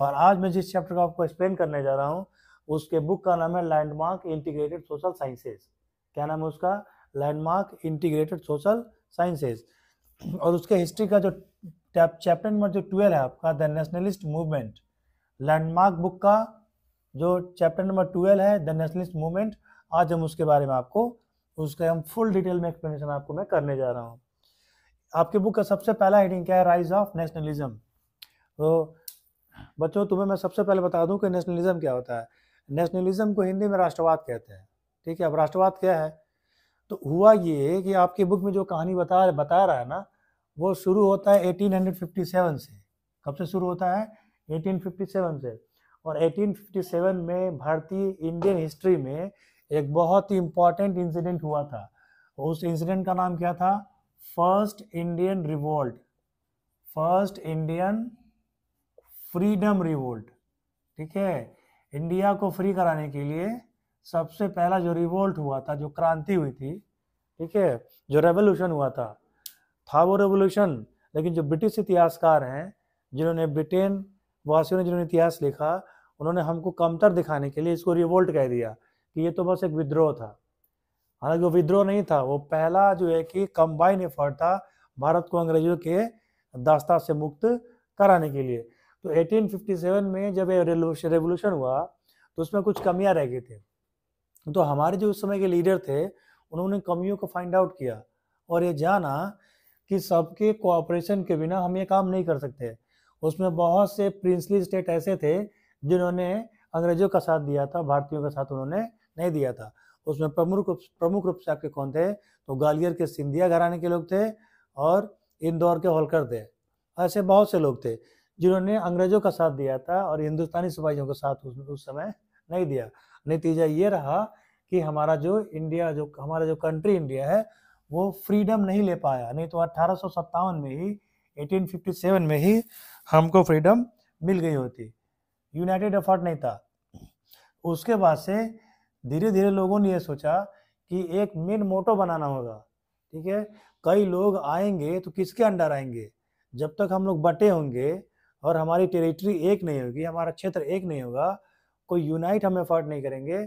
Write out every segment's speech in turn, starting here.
और आज मैं जिस चैप्टर को आपको एक्सप्लेन करने जा रहा हूँ उसके बुक का नाम है लैंडमार्क इंटीग्रेटेड सोशल साइंसेज। क्या नाम है उसका? Landmark integrated social sciences. और उसके हिस्ट्री का जो चैप्टर नंबर जो 12 है आपका, the nationalist movement. Landmark book का जो चैप्टर नंबर 12 है, द नेशनलिस्ट मूवमेंट, आज हम उसके बारे में आपको उसके हम फुल डिटेल में एक्सप्लेनेशन आपको मैं करने जा रहा हूँ। आपके बुक का सबसे पहला हेडिंग क्या है? Rise of nationalism. तो बच्चों तुम्हें मैं सबसे पहले बता दूं कि नेशनलिज्म क्या होता है। नेशनलिज्म को हिंदी में राष्ट्रवाद कहते हैं। ठीक है, अब राष्ट्रवाद क्या है? तो हुआ ये कि आपकी बुक में जो कहानी बता रहा है ना, वो शुरू होता है 1857 से। कब से शुरू होता है? 1857 से। और 1857 में भारतीय इंडियन हिस्ट्री में एक बहुत ही इंपॉर्टेंट इंसिडेंट हुआ था। उस इंसिडेंट का नाम क्या था? First Indian revolt, first Indian freedom revolt. ठीक है, इंडिया को फ्री कराने के लिए सबसे पहला जो रिवोल्ट हुआ था, जो क्रांति हुई थी, ठीक है, जो रेवोल्यूशन हुआ था वो रेवोल्यूशन। लेकिन जो ब्रिटिश इतिहासकार हैं, जिन्होंने ब्रिटेन वासियों ने जिन्होंने इतिहास लिखा, उन्होंने हमको कमतर दिखाने के लिए इसको रिवोल्ट कह दिया कि ये तो बस एक विद्रोह था। हालांकि वो विद्रोह नहीं था, वो पहला जो है कि कंबाइन एफर्ट था भारत को अंग्रेजों के दास्ता से मुक्त कराने के लिए। तो 1857 में जब ये रेवोल्यूशन हुआ तो उसमें कुछ कमियां रह गई थी। तो हमारे जो उस समय के लीडर थे, उन्होंने कमियों को फाइंड आउट किया और ये जाना कि सबके कोऑपरेशन के बिना हम ये काम नहीं कर सकते। उसमें बहुत से प्रिंसली स्टेट ऐसे थे जिन्होंने अंग्रेजों का साथ दिया था, भारतीयों का साथ उन्होंने नहीं दिया था। उसमें प्रमुख रूप से आपके कौन थे? तो ग्वालियर के सिंधिया घराने के लोग थे और इंदौर के होलकर थे। ऐसे बहुत से लोग थे जिन्होंने अंग्रेजों का साथ दिया था और हिंदुस्तानी सिपाहियों का साथ उस समय नहीं दिया। नतीजा ये रहा कि हमारा जो इंडिया, जो हमारा जो कंट्री इंडिया है, वो फ्रीडम नहीं ले पाया। नहीं तो 1857 में ही, 1857 में ही हमको फ्रीडम मिल गई होती। यूनाइटेड एफर्ट नहीं था। उसके बाद से धीरे धीरे लोगों ने ये सोचा कि एक मेन मोटो बनाना होगा। ठीक है, कई लोग आएंगे तो किसके अंडर आएंगे? जब तक हम लोग बटे होंगे और हमारी टेरिटरी एक नहीं होगी, हमारा क्षेत्र एक नहीं होगा, कोई यूनाइट हम एफर्ट नहीं करेंगे,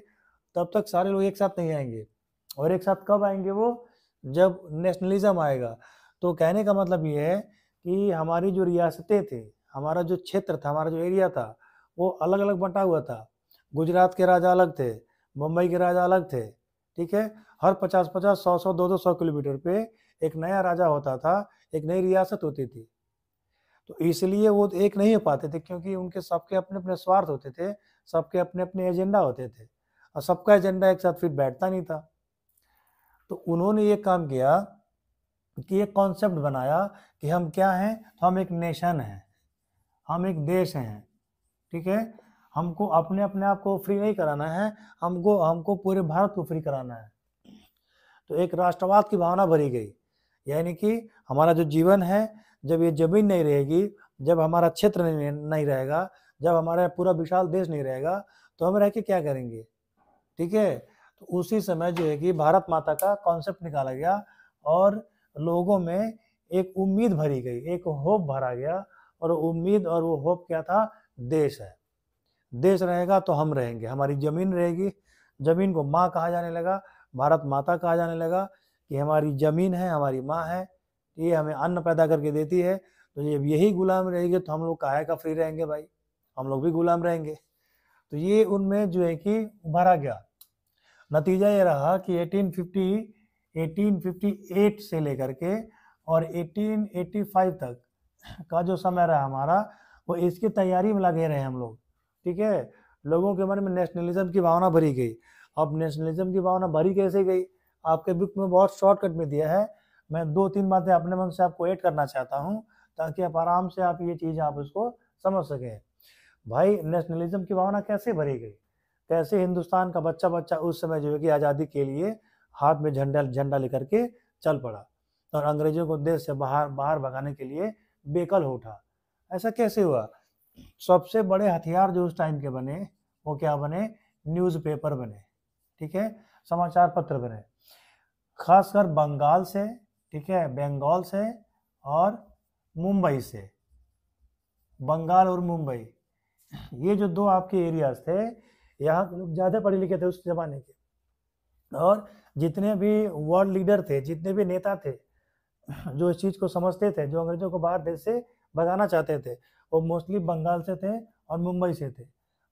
तब तक सारे लोग एक साथ नहीं आएंगे। और एक साथ कब आएंगे वो? जब नेशनलिज्म आएगा। तो कहने का मतलब ये है कि हमारी जो रियासतें थी, हमारा जो क्षेत्र था, हमारा जो एरिया था, वो अलग अलग बंटा हुआ था। गुजरात के राजा अलग थे, मुंबई के राजा अलग थे। ठीक है, हर 50-50, 100-100, 200-100 किलोमीटर पे एक नया राजा होता था, एक नई रियासत होती थी। तो इसलिए वो एक नहीं हो पाते थे क्योंकि उनके सबके अपने अपने स्वार्थ होते थे, सबके अपने अपने एजेंडा होते थे और सबका एजेंडा एक साथ फिर बैठता नहीं था। तो उन्होंने ये काम किया कि एक कॉन्सेप्ट बनाया कि हम क्या हैं? तो हम एक नेशन हैं, हम एक देश हैं। ठीक है, हमको अपने अपने आप को फ्री नहीं कराना है, हमको हमको पूरे भारत को फ्री कराना है। तो एक राष्ट्रवाद की भावना भरी गई, यानी कि हमारा जो जीवन है, जब ये जमीन नहीं रहेगी, जब हमारा क्षेत्र नहीं रहेगा, जब हमारा पूरा विशाल देश नहीं रहेगा, तो हम रह के क्या करेंगे? ठीक है, तो उसी समय जो है कि भारत माता का कॉन्सेप्ट निकाला गया और लोगों में एक उम्मीद भरी गई, एक होप भरा गया। और उम्मीद और वो होप क्या था? देश है, देश रहेगा तो हम रहेंगे, हमारी जमीन रहेगी। जमीन को माँ कहा जाने लगा, भारत माता कहा जाने लगा कि हमारी जमीन है, हमारी माँ है, ये हमें अन्न पैदा करके देती है। तो जब यही गुलाम रहेगी तो हम लोग काहे का फ्री रहेंगे भाई? हम लोग भी गुलाम रहेंगे। तो ये उनमें जो है कि उभरा गया। नतीजा ये रहा कि 1858 से लेकर के और 1885 तक का जो समय रहा हमारा, वो इसकी तैयारी में लगे रहे हम लोग। ठीक है, लोगों के मन में नेशनलिज्म की भावना भरी गई। अब नेशनलिज्म की भावना भरी कैसे गई? आपके बुक में बहुत शॉर्टकट में दिया है। मैं 2-3 बातें अपने मन से आपको ऐड करना चाहता हूँ ताकि आप आराम से आप ये चीज़ आप उसको समझ सकें। भाई, नेशनलिज्म की भावना कैसे भरी गई? कैसे हिंदुस्तान का बच्चा बच्चा उस समय जो है कि आज़ादी के लिए हाथ में झंडा लेकर के चल पड़ा और अंग्रेजों को देश से बाहर भगाने के लिए बेकल हो उठा। ऐसा कैसे हुआ? सबसे बड़े हथियार जो उस टाइम के बने, वो क्या बने? न्यूज़पेपर बने। ठीक है, समाचार पत्र बने, खासकर बंगाल से, ठीक है, बंगाल से और मुंबई से। बंगाल और मुंबई, ये जो दो आपके एरियाज थे, यहाँ के लोग ज़्यादा पढ़े लिखे थे उस जमाने के, और जितने भी वर्ल्ड लीडर थे, जितने भी नेता थे जो इस चीज़ को समझते थे, जो अंग्रेजों को बाहर देश से भगाना चाहते थे, वो मोस्टली बंगाल से थे और मुंबई से थे।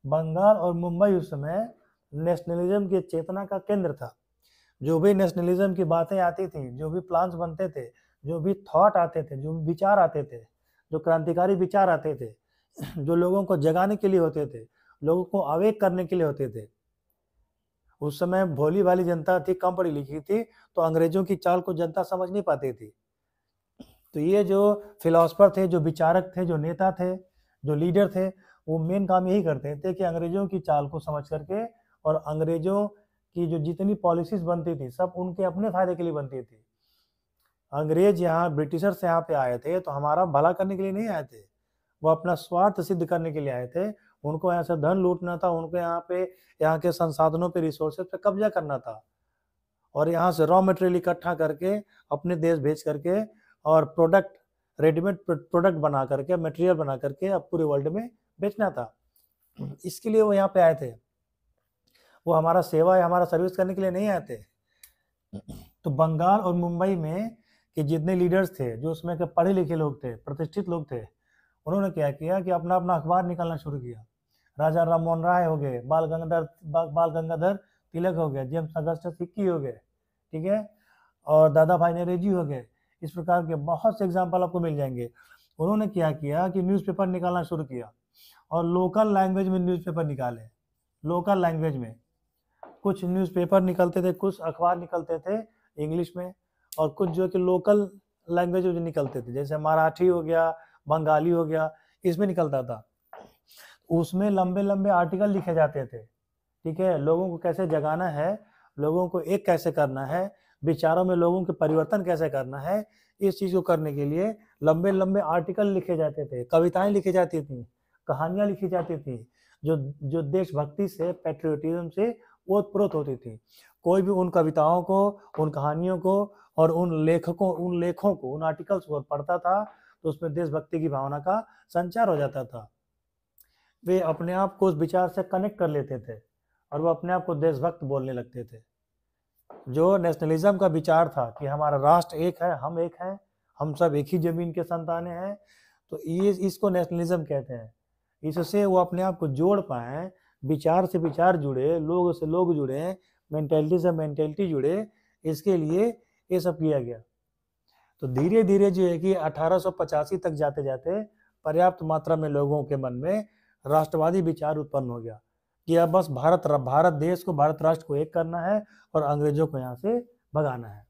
बंगाल और मुंबई उस समय नेशनलिज्म की चेतना का केंद्र था। जो भी नेशनलिज्म की बातें आती थी, जो भी प्लान्स बनते थे, जो भी थॉट आते थे, जो भी विचार आते थे, जो क्रांतिकारी विचार आते थे, जो लोगों को जगाने के लिए होते थे, लोगों को अवेक करने के लिए होते थे। उस समय भोली भाली जनता थी, कम पढ़ी लिखी थी, तो अंग्रेजों की चाल को जनता समझ नहीं पाती थी। तो ये जो फिलोसफर थे, जो विचारक थे, जो नेता थे, जो लीडर थे, वो मेन काम यही करते थे कि अंग्रेजों की चाल को समझ करके, और अंग्रेजों की जो जितनी पॉलिसीज बनती थी सब उनके अपने फायदे के लिए बनती थी। अंग्रेज यहाँ ब्रिटिशर्स यहाँ पे आए थे तो हमारा भला करने के लिए नहीं आए थे, वो अपना स्वार्थ सिद्ध करने के लिए आए थे। उनको यहाँ से धन लूटना था, उनको यहाँ पे यहाँ के संसाधनों पे, रिसोर्सेज पे कब्जा करना था, और यहाँ से रॉ मटेरियल इकट्ठा करके अपने देश भेज करके, और प्रोडक्ट, रेडीमेड प्रोडक्ट बना करके, मटेरियल बना करके अब पूरे वर्ल्ड में बेचना था। इसके लिए वो यहाँ पे आए थे, वो हमारा सेवा या हमारा सर्विस करने के लिए नहीं आए थे। तो बंगाल और मुंबई में के जितने लीडर्स थे, जो उसमें के पढ़े लिखे लोग थे, प्रतिष्ठित लोग थे, उन्होंने क्या किया कि अपना अपना अखबार निकालना शुरू किया। राजा राम मोहन राय हो गए, बाल गंगाधर तिलक हो गए, जेम्स अगस्टस हिक्की हो गए, ठीक है, और दादा भाई नेहरू हो गए। इस प्रकार के बहुत से एग्जाम्पल आपको मिल जाएंगे। उन्होंने क्या किया कि न्यूज़पेपर निकालना शुरू किया, और लोकल लैंग्वेज में न्यूज़पेपर निकाले। लोकल लैंग्वेज में कुछ न्यूज़पेपर निकलते थे, कुछ अखबार निकलते थे इंग्लिश में, और कुछ जो कि लोकल लैंग्वेज में निकलते थे, जैसे मराठी हो गया, बंगाली हो गया, इसमें निकलता था। उसमें लंबे लंबे आर्टिकल लिखे जाते थे, ठीक है, लोगों को कैसे जगाना है, लोगों को एक कैसे करना है, विचारों में लोगों के परिवर्तन कैसे करना है, इस चीज़ को करने के लिए लंबे लंबे आर्टिकल लिखे जाते थे, कविताएं लिखी जाती थी, कहानियां लिखी जाती थी, जो देशभक्ति से, पैट्रियोटिज्म से ओतप्रोत होती थी। कोई भी उन कविताओं को, उन कहानियों को और उन लेखों को, उन आर्टिकल्स को पढ़ता था तो उसमें देशभक्ति की भावना का संचार हो जाता था। वे अपने आप को उस विचार से कनेक्ट कर लेते थे और वो अपने आप को देशभक्त बोलने लगते थे। जो नेशनलिज्म का विचार था कि हमारा राष्ट्र एक है, हम एक हैं, हम सब एक ही जमीन के संतानें हैं, तो ये इसको नेशनलिज्म कहते हैं। इससे वो अपने आप को जोड़ पाए, विचार से विचार जुड़े, लोग से लोग जुड़े, मेंटेलिटी से मेंटेलिटी जुड़े, इसके लिए ये सब किया गया। तो धीरे धीरे जो है कि 1885 तक जाते जाते पर्याप्त मात्रा में लोगों के मन में राष्ट्रवादी विचार उत्पन्न हो गया कि अब बस भारत देश को, भारत राष्ट्र को एक करना है और अंग्रेजों को यहाँ से भगाना है।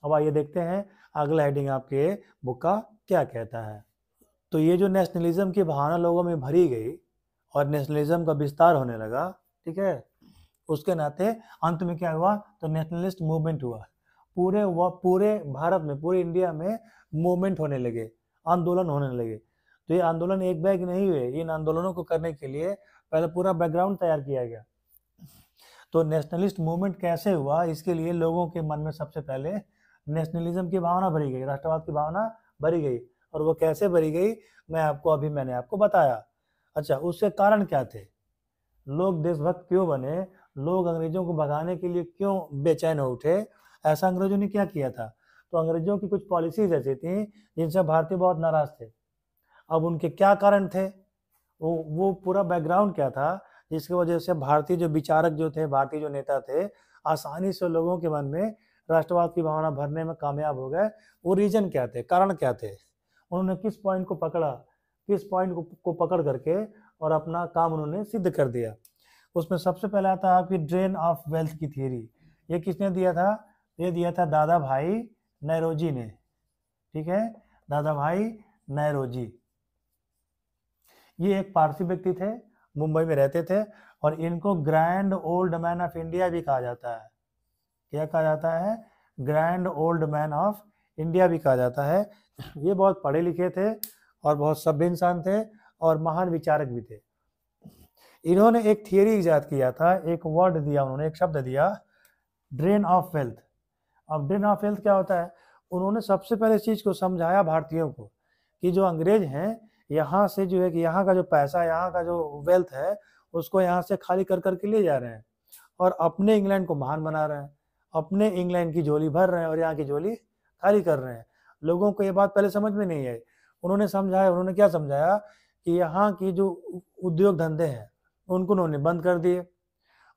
अब आइए देखते हैं अगला हेडिंग आपके बुक का क्या कहता है। तो ये जो नेशनलिज्म की भावना लोगों में भरी गई और नेशनलिज्म का विस्तार होने लगा, ठीक है, उसके नाते अंत में क्या हुआ, तो नेशनलिस्ट मूवमेंट हुआ। पूरे भारत में, पूरे इंडिया में मूवमेंट होने लगे, आंदोलन होने लगे। तो ये आंदोलन एक बैग नहीं हुए, इन आंदोलनों को करने के लिए पहले पूरा बैकग्राउंड तैयार किया गया। तो नेशनलिस्ट मूवमेंट कैसे हुआ, इसके लिए लोगों के मन में सबसे पहले नेशनलिज्म की भावना भरी गई, राष्ट्रवाद की भावना भरी गई। और वो कैसे भरी गई, मैंने आपको बताया। अच्छा, उसके कारण क्या थे, लोग देशभक्त क्यों बने, लोग अंग्रेजों को भगाने के लिए क्यों बेचैन हो उठे, ऐसा अंग्रेजों ने क्या किया था। तो अंग्रेजों की कुछ पॉलिसीज ऐसी थी जिनसे भारतीय बहुत नाराज थे। अब उनके क्या कारण थे, वो पूरा बैकग्राउंड क्या था जिसकी वजह से भारतीय जो विचारक जो थे, भारतीय जो नेता थे, आसानी से लोगों के मन में राष्ट्रवाद की भावना भरने में कामयाब हो गए। वो रीजन क्या थे, कारण क्या थे, उन्होंने किस पॉइंट को पकड़ा, किस पॉइंट को पकड़ करके और अपना काम उन्होंने सिद्ध कर दिया। उसमें सबसे पहले आता है आपकी ड्रेन ऑफ वेल्थ की थियरी। ये किसने दिया था, ये दिया था दादा भाई नेरोजी ने, ठीक है, दादा भाई नेरोजी। ये एक पारसी व्यक्ति थे, मुंबई में रहते थे, और इनको grand old man of India भी कहा जाता है। क्या कहा जाता है, grand old man of India भी कहा जाता है। ये बहुत पढ़े लिखे थे और बहुत सभ्य इंसान थे और महान विचारक भी थे। इन्होंने एक थियरी इजाद किया था, एक वर्ड दिया उन्होंने, एक शब्द दिया, ड्रेन ऑफ वेल्थ। अब ड्रेन ऑफ वेल्थ क्या होता है, उन्होंने सबसे पहले इस चीज़ को समझाया भारतीयों को कि जो अंग्रेज हैं यहाँ से जो है कि यहाँ का जो पैसा, यहाँ का जो वेल्थ है, उसको यहाँ से खाली कर करके ले जा रहे हैं और अपने इंग्लैंड को महान बना रहे हैं, अपने इंग्लैंड की झोली भर रहे हैं और यहाँ की झोली खाली कर रहे हैं। लोगों को ये बात पहले समझ में नहीं आई। उन्होंने समझाया, उन्होंने क्या समझाया कि यहाँ की जो उद्योग धंधे हैं उनको उन्होंने बंद कर दिए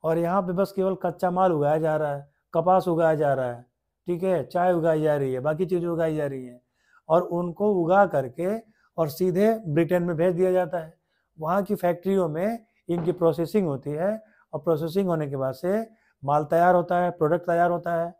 और यहाँ पे बस केवल कच्चा माल उगाया जा रहा है, कपास उगाया जा रहा है, ठीक है, चाय उगाई जा रही है, बाकी चीज़ें उगाई जा रही हैं और उनको उगा करके और सीधे ब्रिटेन में भेज दिया जाता है। वहाँ की फैक्ट्रियों में इनकी प्रोसेसिंग होती है और प्रोसेसिंग होने के बाद से माल तैयार होता है, प्रोडक्ट तैयार होता है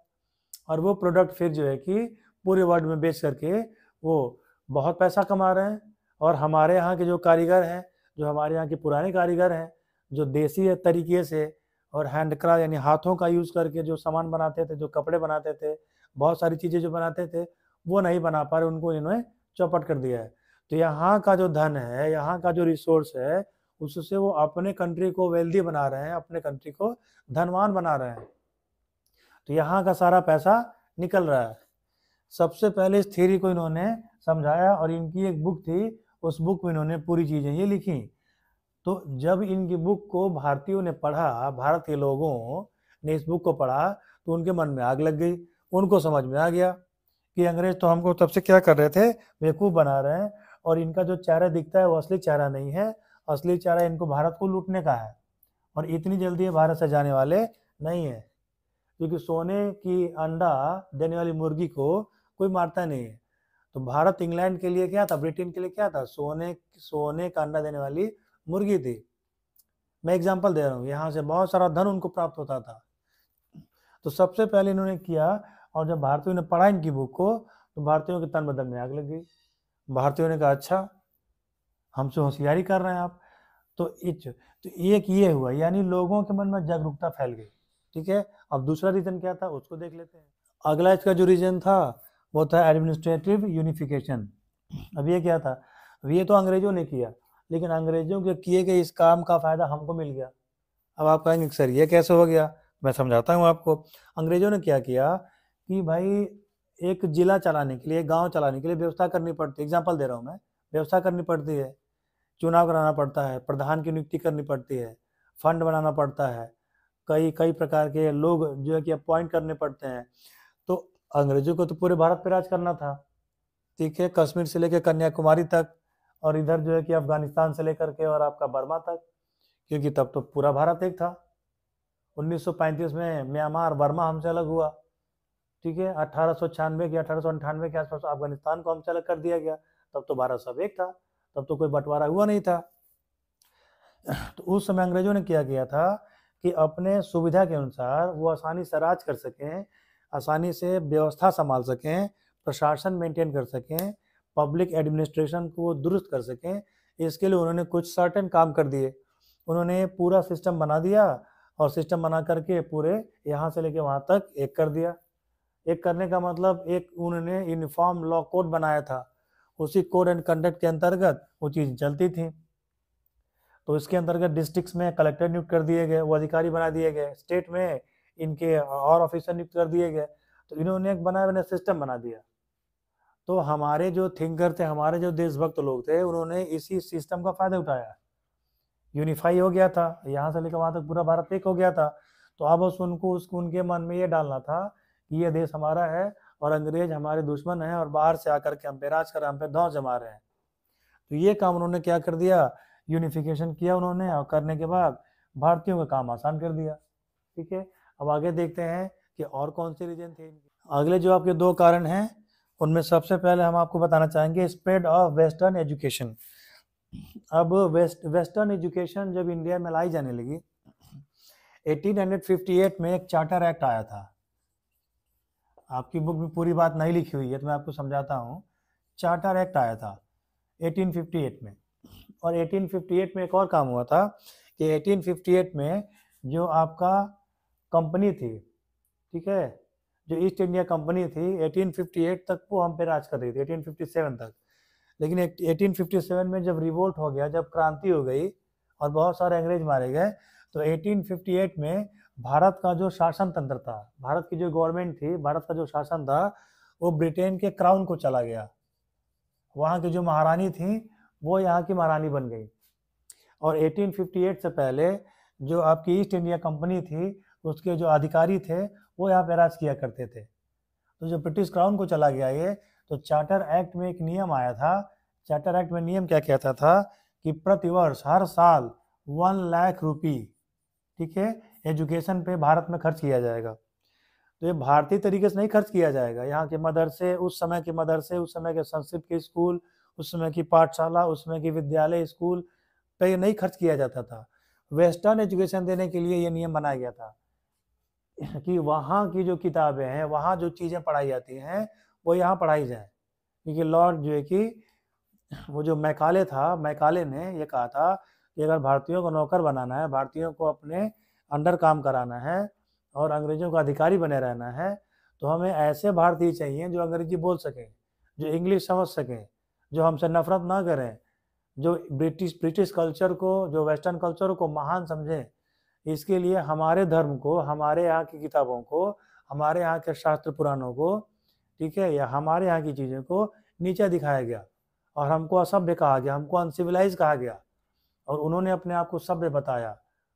और वो प्रोडक्ट फिर जो है कि पूरे वर्ल्ड में बेच करके वो बहुत पैसा कमा रहे हैं। और हमारे यहाँ के जो कारीगर हैं, जो हमारे यहाँ के पुराने कारीगर हैं, जो देसी तरीके से और हैंडक्राफ्ट यानी हाथों का यूज़ करके जो सामान बनाते थे, जो कपड़े बनाते थे, बहुत सारी चीज़ें जो बनाते थे, वो नहीं बना पा रहे, उनको इन्होंने चौपट कर दिया है। तो यहाँ का जो धन है, यहाँ का जो रिसोर्स है, उससे वो अपने कंट्री को वेल्दी बना रहे हैं, अपने कंट्री को धनवान बना रहे हैं। तो यहाँ का सारा पैसा निकल रहा है। सबसे पहले इस थ्योरी को इन्होंने समझाया और इनकी एक बुक थी, उस बुक में इन्होंने पूरी चीज़ें ये लिखी। तो जब इनकी बुक को भारतीयों ने पढ़ा, भारत के लोगों ने इस बुक को पढ़ा, तो उनके मन में आग लग गई। उनको समझ में आ गया कि अंग्रेज तो हमको तब से क्या कर रहे थे, बेवकूफ़ बना रहे हैं और इनका जो चेहरा दिखता है वो असली चेहरा नहीं है, असली चेहरा इनको भारत को लूटने का है और इतनी जल्दी ये भारत से जाने वाले नहीं है, क्योंकि सोने की अंडा देने वाली मुर्गी को कोई मारता नहीं है। तो भारत इंग्लैंड के लिए क्या था, ब्रिटेन के लिए क्या था, सोने का अंडा देने वाली मुर्गी थी। मैं एग्जांपल दे रहा हूँ, यहाँ से बहुत सारा धन उनको प्राप्त होता था। तो सबसे पहले इन्होंने किया और जब भारतीयों ने पढ़ा इनकी बुक को, तो भारतीयों के तन बदन में आग लग गई। भारतीयों ने कहा अच्छा, हमसे होशियारी कर रहे हैं आप। तो एक ये हुआ, यानी लोगों के मन में जागरूकता फैल गई। ठीक है, अब दूसरा रीजन क्या था उसको देख लेते हैं। अगला इसका जो रीजन था वो था एडमिनिस्ट्रेटिव यूनिफिकेशन। अब ये क्या था, अब ये तो अंग्रेजों ने किया, लेकिन अंग्रेजों के किए गए इस काम का फायदा हमको मिल गया। अब आप कहेंगे सर ये कैसे हो गया, मैं समझाता हूँ आपको। अंग्रेजों ने क्या किया कि भाई एक जिला चलाने के लिए, गांव चलाने के लिए व्यवस्था करनी पड़ती है। एग्जांपल दे रहा हूँ मैं, व्यवस्था करनी पड़ती है, चुनाव कराना पड़ता है, प्रधान की नियुक्ति करनी पड़ती है, फंड बनाना पड़ता है, कई प्रकार के लोग जो है कि अपॉइंट करने पड़ते हैं। तो अंग्रेजों को तो पूरे भारत पे राज करना था, ठीक है, कश्मीर से लेकर कन्याकुमारी तक और इधर जो है कि अफगानिस्तान से लेकर के और आपका बर्मा तक, क्योंकि तब तो पूरा भारत एक था। 1935 में म्यांमार बर्मा हमसे अलग हुआ, ठीक है। 1896 के 1898 के आसपास अफगानिस्तान को हमसे अलग कर दिया गया। तब तो भारत सब एक था, तब तो कोई बंटवारा हुआ नहीं था। तो उस समय अंग्रेजों ने क्या किया था कि अपने सुविधा के अनुसार वो आसानी से राज कर सकें, आसानी से व्यवस्था संभाल सकें, प्रशासन मेंटेन कर सकें, पब्लिक एडमिनिस्ट्रेशन को दुरुस्त कर सकें, इसके लिए उन्होंने कुछ सर्टेन काम कर दिए। उन्होंने पूरा सिस्टम बना दिया और सिस्टम बना करके पूरे यहाँ से लेके वहाँ तक एक कर दिया। एक करने का मतलब एक उन्होंने यूनिफॉर्म लॉ कोड बनाया था, उसी कोड एंड कंडक्ट के अंतर्गत वो चीज़ चलती थी। तो इसके अंतर्गत डिस्ट्रिक्ट्स में कलेक्टर नियुक्त कर दिए गए, वो अधिकारी बना दिए गए, स्टेट में इनके और ऑफिसर नियुक्त कर दिए गए। तो इन्होंने एक बना बना सिस्टम बना दिया। तो हमारे जो थिंकर थे, हमारे जो देशभक्त लोग थे, उन्होंने इसी सिस्टम का फायदा उठाया। यूनिफाई हो गया था, यहाँ से लेकर वहाँ तक पूरा भारत एक हो गया था। तो अब उनके मन में ये डालना था कि ये देश हमारा है और अंग्रेज हमारे दुश्मन हैं और बाहर से आकर के हम पे राज कर रहे हैं, हम पे दौर जमा रहे हैं। तो ये काम उन्होंने क्या कर दिया, यूनिफिकेशन किया उन्होंने, और करने के बाद भारतीयों का काम आसान कर दिया। ठीक है, अब आगे देखते हैं कि और कौन से रीजन थे। अगले जो आपके दो कारण हैं, उनमें सबसे पहले हम आपको बताना चाहेंगे स्प्रेड ऑफ वेस्टर्न एजुकेशन। अब वेस्टर्न एजुकेशन जब इंडिया में लाई जाने लगी, 1858 में एक चार्टर एक्ट आया था। आपकी बुक में पूरी बात नहीं लिखी हुई है तो मैं आपको समझाता हूँ। चार्टर एक्ट आया था 1858 में, और 1858 में एक और काम हुआ था कि 1858 में जो आपका कंपनी थी, ठीक है, जो ईस्ट इंडिया कंपनी थी, 1858 तक वो हम पे राज कर रही थी, 1857 तक। लेकिन 1857 में जब रिवोल्ट हो गया, जब क्रांति हो गई और बहुत सारे अंग्रेज मारे गए, तो 1858 में भारत का जो शासन तंत्र था, भारत की जो गवर्नमेंट थी, भारत का जो शासन था, वो ब्रिटेन के क्राउन को चला गया। वहाँ की जो महारानी थी वो यहाँ की महारानी बन गई। और 1858 से पहले जो आपकी ईस्ट इंडिया कंपनी थी उसके जो अधिकारी थे वो यहाँ पे राज किया करते थे। तो जब ब्रिटिश क्राउन को चला गया ये, तो चार्टर एक्ट में एक नियम आया था। चार्टर एक्ट में नियम क्या कहता था कि प्रतिवर्ष हर साल 1 लाख रुपये, ठीक है, एजुकेशन पे भारत में खर्च किया जाएगा। तो ये भारतीय तरीके से नहीं खर्च किया जाएगा। यहाँ के मदरसे, उस समय के मदरसे, उस समय के संस्कृत के स्कूल, उस समय की पाठशाला, उस समय की विद्यालय स्कूल पे नहीं खर्च किया जाता था। वेस्टर्न एजुकेशन देने के लिए ये नियम बनाया गया था कि वहाँ की जो किताबें हैं, वहाँ जो चीज़ें पढ़ाई जाती हैं वो यहाँ पढ़ाई जाए। क्योंकि लॉर्ड जो है कि वो जो मैकाले था, मैकाले ने ये कहा था कि अगर भारतीयों को नौकर बनाना है, भारतीयों को अपने अंडर काम कराना है और अंग्रेजों का अधिकारी बने रहना है, तो हमें ऐसे भारतीय चाहिए जो अंग्रेजी बोल सकें, जो इंग्लिश समझ सकें, जो हमसे नफरत ना करें, जो ब्रिटिश कल्चर को, जो वेस्टर्न कल्चर को महान समझें। इसके लिए हमारे धर्म को, हमारे यहाँ की किताबों को, हमारे यहाँ के शास्त्र पुराणों को, ठीक है, या हमारे यहाँ की चीज़ों को नीचे दिखाया गया और हमको असभ्य कहा गया, हमको अनसिविलाइज कहा गया। और उन्होंने अपने आप को सभ्य बताया।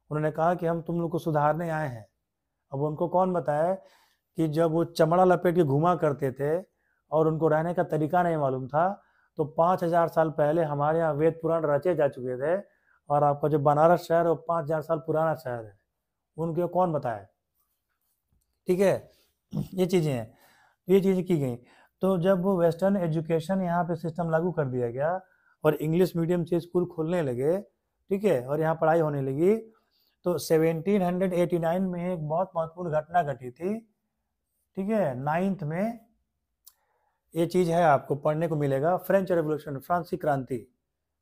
उन्होंने कहा कि हम तुम लोग को सुधारने आए हैं। अब उनको कौन बताया कि जब वो चमड़ा लपेट के घुमा करते थे और उनको रहने का तरीका नहीं मालूम था, तो 5000 साल पहले हमारे यहाँ वेद पुराण रचे जा चुके थे और आपका जो बनारस शहर है वो 5000 साल पुराना शहर है। उनको कौन बताया? ठीक है, ये चीज़ें हैं, ये चीज़ें की गई। तो जब वो वेस्टर्न एजुकेशन यहाँ पे सिस्टम लागू कर दिया गया और इंग्लिश मीडियम से स्कूल खुलने लगे, ठीक है, और यहाँ पढ़ाई होने लगी, तो 1789 में एक बहुत महत्वपूर्ण घटना घटी थी, ठीक है। 9th में ये चीज़ है, आपको पढ़ने को मिलेगा, फ्रेंच रेवोल्यूशन, फ्रांसीसी क्रांति।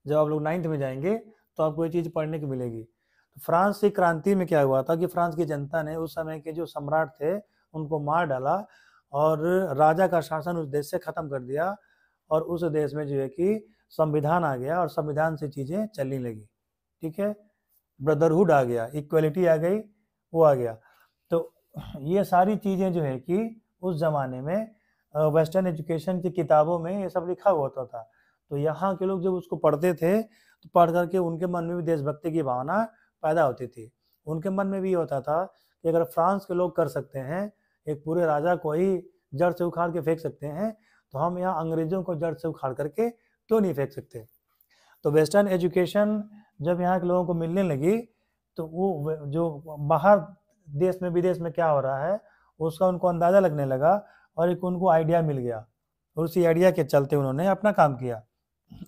जब आप लोग 9th में जाएंगे तो आपको ये चीज़ पढ़ने को मिलेगी। तो फ्रांस की क्रांति में क्या हुआ था कि फ्रांस की जनता ने उस समय के जो सम्राट थे उनको मार डाला और राजा का शासन उस देश से ख़त्म कर दिया और उस देश में जो है कि संविधान आ गया और संविधान से चीज़ें चलने लगी, ठीक है, ब्रदरहुड आ गया, इक्वलिटी आ गई, वो आ गया। तो ये सारी चीज़ें जो है कि उस ज़माने में वेस्टर्न एजुकेशन की किताबों में ये सब लिखा हुआ होता था। तो यहाँ के लोग जब उसको पढ़ते थे तो पढ़ करके उनके मन में भी देशभक्ति की भावना पैदा होती थी। उनके मन में भी ये होता था कि अगर फ्रांस के लोग कर सकते हैं, एक पूरे राजा को ही जड़ से उखाड़ के फेंक सकते हैं, तो हम यहाँ अंग्रेजों को जड़ से उखाड़ करके क्यों नहीं फेंक सकते। तो वेस्टर्न एजुकेशन जब यहाँ के लोगों को मिलने लगी तो वो जो बाहर देश में विदेश में क्या हो रहा है उसका उनको अंदाज़ा लगने लगा और एक उनको आइडिया मिल गया और उसी आइडिया के चलते उन्होंने अपना काम किया।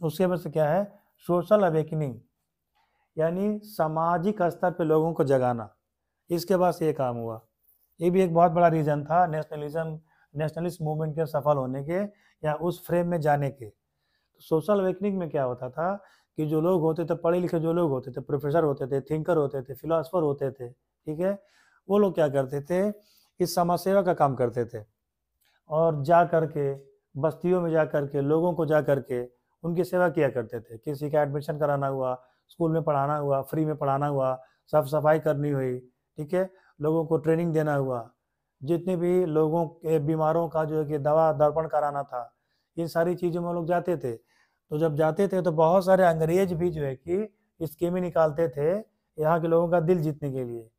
उसके वजह से क्या है, सोशल अवेकनिंग, यानी सामाजिक स्तर पे लोगों को जगाना, इसके बाद से ये काम हुआ। ये भी एक बहुत बड़ा रीज़न था नेशनलिस्ट मूवमेंट के सफल होने के या उस फ्रेम में जाने के। तो सोशल अवेकनिंग में क्या होता था कि जो लोग होते थे, पढ़े लिखे जो लोग होते थे, प्रोफेसर होते थे, थिंकर होते थे, फिलोसफर होते थे, ठीक है, वो लोग क्या करते थे, इस समाज सेवा का काम करते थे और जा करके बस्तियों में जा करके लोगों को जा करके उनकी सेवा किया करते थे। किसी का एडमिशन कराना हुआ, स्कूल में पढ़ाना हुआ, फ्री में पढ़ाना हुआ, साफ सफाई करनी हुई, ठीक है, लोगों को ट्रेनिंग देना हुआ, जितने भी लोगों के बीमारों का जो है कि दवा दर्पण कराना था, इन सारी चीज़ों में लोग जाते थे। तो जब जाते थे तो बहुत सारे अंग्रेज भी जो है कि स्कीमें निकालते थे यहाँ के लोगों का दिल जीतने के लिए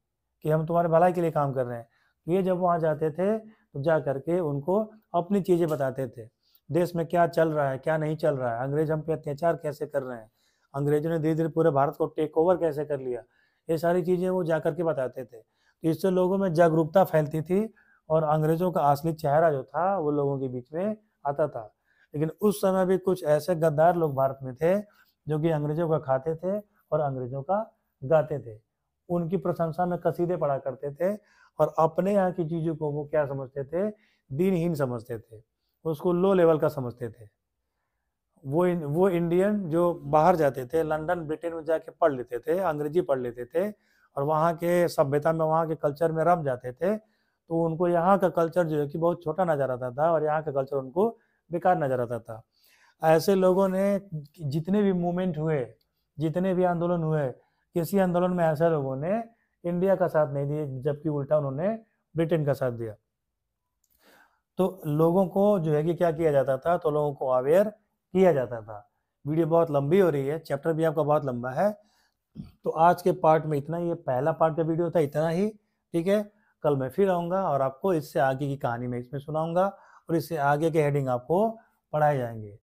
कि हम तुम्हारे भलाई के लिए काम कर रहे हैं। ये जब वहाँ जाते थे तो जा करके उनको अपनी चीज़ें बताते थे, देश में क्या चल रहा है, क्या नहीं चल रहा है, अंग्रेज हम पे अत्याचार कैसे कर रहे हैं, अंग्रेजों ने धीरे धीरे पूरे भारत को टेक ओवर कैसे कर लिया, ये सारी चीज़ें वो जा करके बताते थे। तो इससे लोगों में जागरूकता फैलती थी और अंग्रेजों का असली चेहरा जो था वो लोगों के बीच में आता था। लेकिन उस समय भी कुछ ऐसे गद्दार लोग भारत में थे जो कि अंग्रेजों का खाते थे और अंग्रेजों का गाते थे, उनकी प्रशंसा में कसीदे पढ़ा करते थे और अपने यहाँ की चीज़ों को वो क्या समझते थे, दीनहीन समझते थे, उसको लो लेवल का समझते थे। वो इंडियन जो बाहर जाते थे, लंदन ब्रिटेन में जाके पढ़ लेते थे, अंग्रेजी पढ़ लेते थे और वहाँ के सभ्यता में, वहाँ के कल्चर में रम जाते थे, तो उनको यहाँ का कल्चर जो है कि बहुत छोटा नजर आता था और यहाँ का कल्चर उनको बेकार नजर आता था। ऐसे लोगों ने जितने भी मूवमेंट हुए, जितने भी आंदोलन हुए, किसी आंदोलन में ऐसे लोगों ने इंडिया का साथ नहीं दिया, जबकि उल्टा उन्होंने ब्रिटेन का साथ दिया। तो लोगों को जो है कि क्या किया जाता था, तो लोगों को अवेयर किया जाता था। वीडियो बहुत लंबी हो रही है, चैप्टर भी आपका बहुत लंबा है, तो आज के पार्ट में इतना ही, ये पहला पार्ट का वीडियो था, इतना ही। ठीक है, कल मैं फिर आऊँगा और आपको इससे आगे की कहानी मैं इसमें सुनाऊंगा और इससे आगे के हेडिंग आपको पढ़ाए जाएंगे।